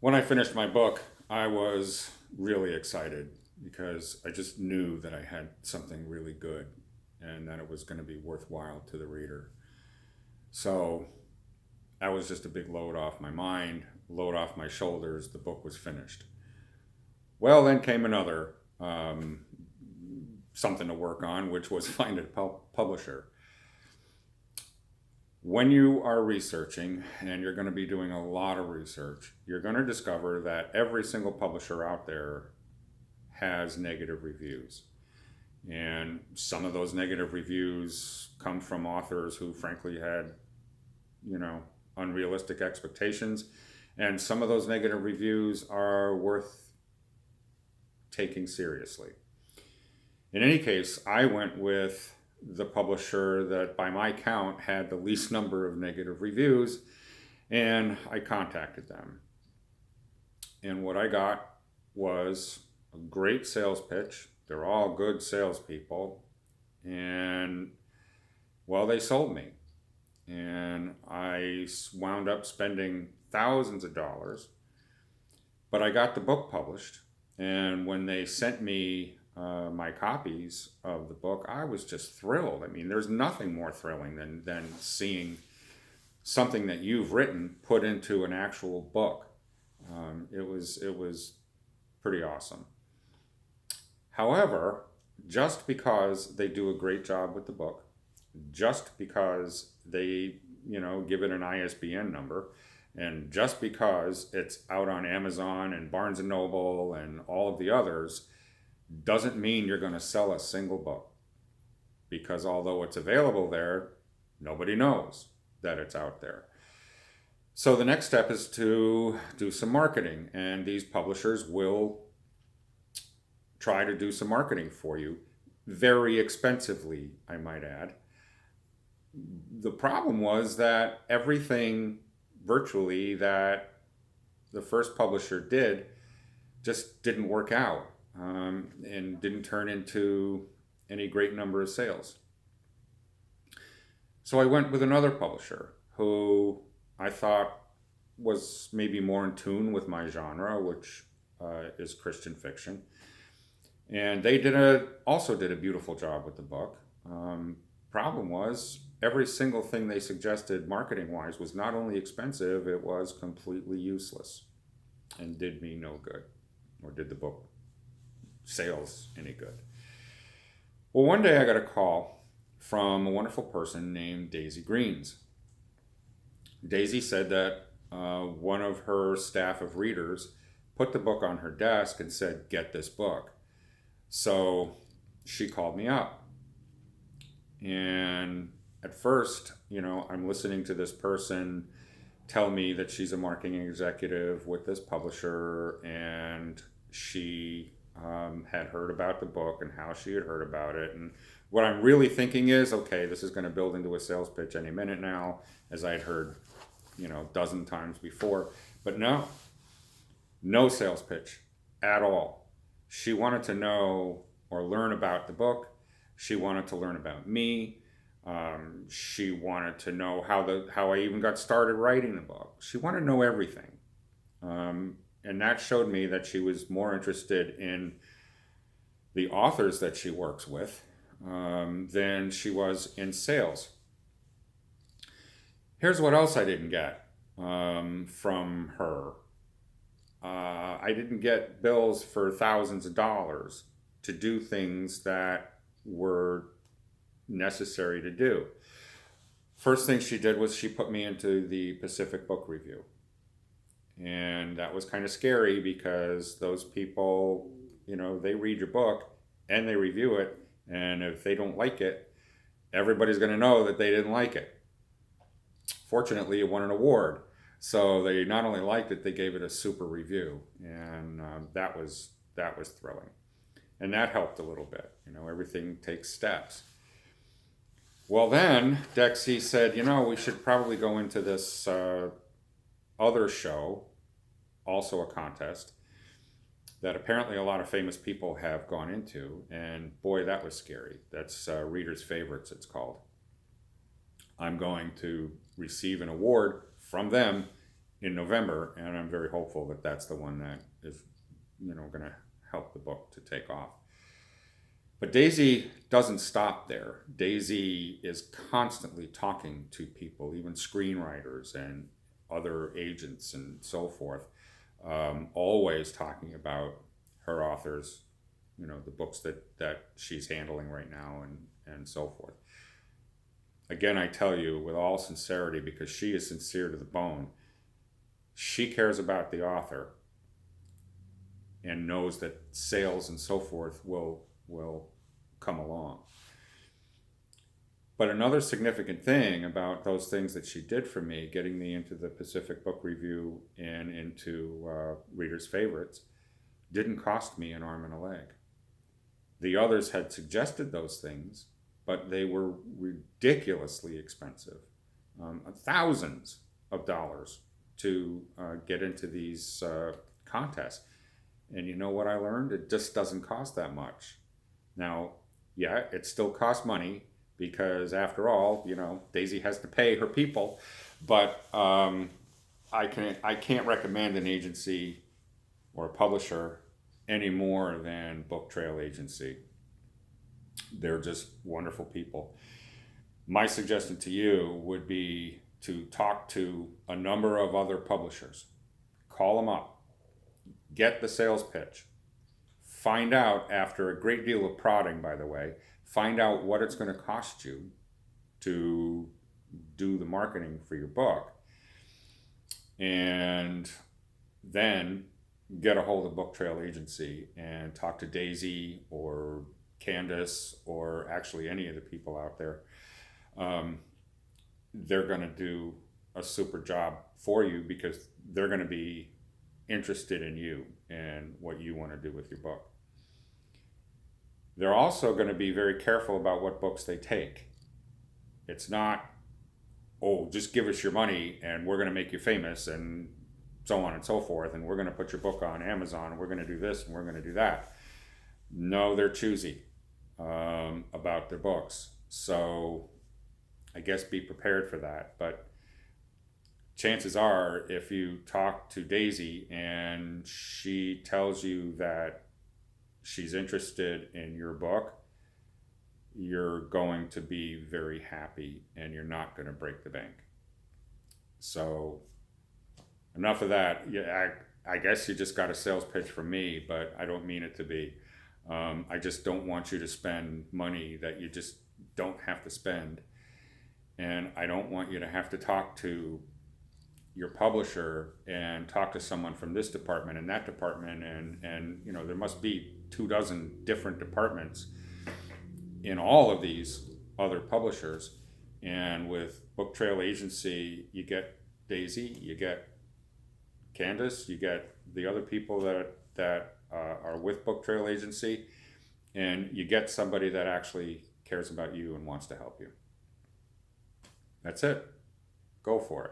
When I finished my book, I was really excited because I just knew that I had something really good and that it was going to be worthwhile to the reader. So that was just a big load off my mind, load off my shoulders. The book was finished. Well, then came another something to work on, which was find a publisher. When you are researching, and you're going to be doing a lot of research, you're going to discover that every single publisher out there has negative reviews. And some of those negative reviews come from authors who, frankly, had, you know, unrealistic expectations. And some of those negative reviews are worth taking seriously. In any case, I went with the publisher that, by my count, had the least number of negative reviews, and I contacted them. And what I got was a great sales pitch. They're all good salespeople. And, well, they sold me. And I wound up spending thousands of dollars. But I got the book published. And when they sent me my copies of the book, I was just thrilled. I mean, there's nothing more thrilling than seeing something that you've written put into an actual book. It was pretty awesome. However, just because they do a great job with the book, just because they, give it an ISBN number, and just because it's out on Amazon and Barnes and Noble and all of the others, doesn't mean you're going to sell a single book. Because although it's available there, nobody knows that it's out there. So the next step is to do some marketing, and these publishers will try to do some marketing for you, very expensively, I might add. The problem was that everything virtually that the first publisher did just didn't work out, and didn't turn into any great number of sales. So I went with another publisher who I thought was maybe more in tune with my genre, which is Christian fiction. And they also did a beautiful job with the book. Problem was, every single thing they suggested marketing wise was not only expensive, it was completely useless and did me no good, or did the book sales any good. Well, one day I got a call from a wonderful person named Daisy Greens. Daisy said that one of her staff of readers put the book on her desk and said, "Get this book." So she called me up. And at first, I'm listening to this person tell me that she's a marketing executive with this publisher, and she had heard about the book and how she had heard about it. And what I'm really thinking is, okay, this is going to build into a sales pitch any minute now, as I had heard, a dozen times before. But no sales pitch at all. She wanted to know or learn about the book. She wanted to learn about me. She wanted to know how I even got started writing the book. She wanted to know everything. And that showed me that she was more interested in the authors that she works with than she was in sales. Here's what else I didn't get from her. I didn't get bills for thousands of dollars to do things that were necessary to do. First thing she did was she put me into the Pacific Book Review. And that was kind of scary because those people, they read your book and they review it. And if they don't like it, everybody's going to know that they didn't like it. Fortunately, it won an award. So they not only liked it, they gave it a super review. And that was thrilling. And that helped a little bit. Everything takes steps. Well, then Dexy said, we should probably go into this other show, also a contest, that apparently a lot of famous people have gone into. And boy, that was scary. That's Reader's Favorites, it's called. I'm going to receive an award from them in November, and I'm very hopeful that that's the one that is, going to help the book to take off. But Daisy doesn't stop there. Daisy is constantly talking to people, even screenwriters and other agents and so forth, always talking about her authors, the books that she's handling right now and so forth. Again, I tell you with all sincerity, because she is sincere to the bone, she cares about the author and knows that sales and so forth will come along. But another significant thing about those things that she did for me, getting me into the Pacific Book Review and into Reader's Favorites, didn't cost me an arm and a leg. The others had suggested those things, but they were ridiculously expensive, thousands of dollars to get into these contests. And you know what I learned? It just doesn't cost that much. Now, yeah, it still costs money because after all, Daisy has to pay her people. But I can't recommend an agency or a publisher any more than Book Trail Agency. They're just wonderful people. My suggestion to you would be to talk to a number of other publishers. Call them up. Get the sales pitch. Find out, after a great deal of prodding, by the way, find out what it's going to cost you to do the marketing for your book. And then get a hold of Book Trail Agency and talk to Daisy or Candace or actually any of the people out there. They're going to do a super job for you because they're going to be interested in you and what you want to do with your book. They're also going to be very careful about what books they take. It's not, oh, just give us your money and we're going to make you famous and so on and so forth, and we're going to put your book on Amazon, and we're going to do this and we're going to do that. No, they're choosy about their books. So I guess be prepared for that. But chances are, if you talk to Daisy and she tells you that she's interested in your book, you're going to be very happy and you're not going to break the bank. So enough of that. Yeah, I guess you just got a sales pitch from me, but I don't mean it to be. I just don't want you to spend money that you just don't have to spend. And I don't want you to have to talk to your publisher and talk to someone from this department and that department. And there must be 24 different departments in all of these other publishers. And with Book Trail Agency, you get Daisy, you get Candace, you get the other people that are with Book Trail Agency, and you get somebody that actually cares about you and wants to help you. That's it. Go for it.